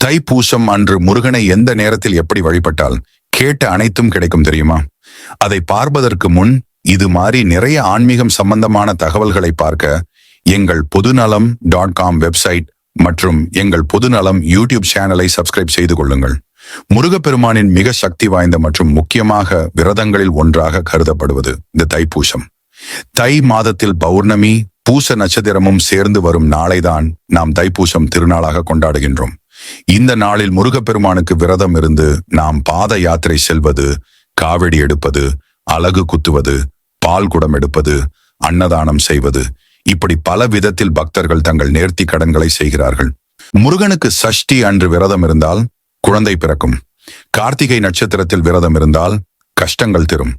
தைப்பூசம் அன்று முருகனை எந்த நேரத்தில் எப்படி வழிபட்டால் கேட்ட அனைத்தும் கிடைக்கும் தெரியுமா? அதை பார்ப்பதற்கு முன் இது மாதிரி நிறைய ஆன்மீகம் சம்பந்தமான தகவல்களை பார்க்க எங்கள் பொதுநலம்.com வெப்சைட் மற்றும் எங்கள் பொதுநலம் யூடியூப் சேனலை சப்ஸ்கிரைப் செய்து கொள்ளுங்கள். முருகப்பெருமானின் மிக சக்தி வாய்ந்த மற்றும் முக்கியமாக விரதங்களில் ஒன்றாக கருதப்படுவது இந்த தைப்பூசம். தை மாதத்தில் பௌர்ணமி பூச நட்சத்திரமும் சேர்ந்து வரும் நாளைதான் நாம் தைப்பூசம் திருநாளாக கொண்டாடுகின்றோம். இந்த நாளில் முருகப்பெருமானுக்கு விரதம் இருந்து நாம் பாத யாத்திரை செல்வது, காவடி எடுப்பது, அலகு குத்துவது, பால் குடம் எடுப்பது, அன்னதானம் செய்வது, இப்படி பல விதத்தில் பக்தர்கள் தங்கள் நேர்த்தி கடன்களை செய்கிறார்கள். முருகனுக்கு சஷ்டி அன்று விரதம் இருந்தால் குழந்தை பிறக்கும். கார்த்திகை நட்சத்திரத்தில் விரதம் இருந்தால் கஷ்டங்கள் தரும்.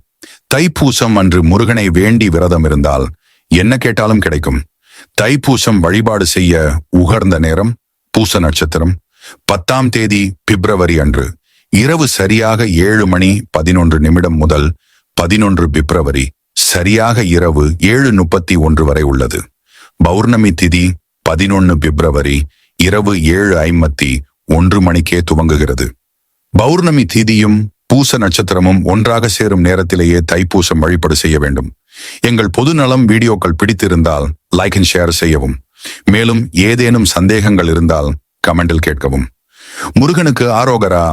தைப்பூசம் அன்று முருகனை வேண்டி விரதம் இருந்தால் என்ன கேட்டாலும் கிடைக்கும். தைப்பூசம் வழிபாடு செய்ய உகர்ந்த நேரம் பூச நட்சத்திரம் 10ஆம் தேதி பிப்ரவரி அன்று இரவு சரியாக 7:11 முதல் 11 பிப்ரவரி சரியாக இரவு 7:31 வரை உள்ளது. பௌர்ணமி திதி 11 பிப்ரவரி இரவு 7:51 துவங்குகிறது. பௌர்ணமி திதியும் பூச நட்சத்திரமும் ஒன்றாக சேரும் நேரத்திலேயே தைப்பூசம் வழிபாடு செய்ய வேண்டும். எங்கள் பொதுநலம் வீடியோக்கள் பிடித்திருந்தால் லைக் அண்ட் ஷேர் செய்யவும். மேலும் ஏதேனும் சந்தேகங்கள் இருந்தால் கமெண்டில் கேட்கவும். முருகனுக்கு ஆரோகரா.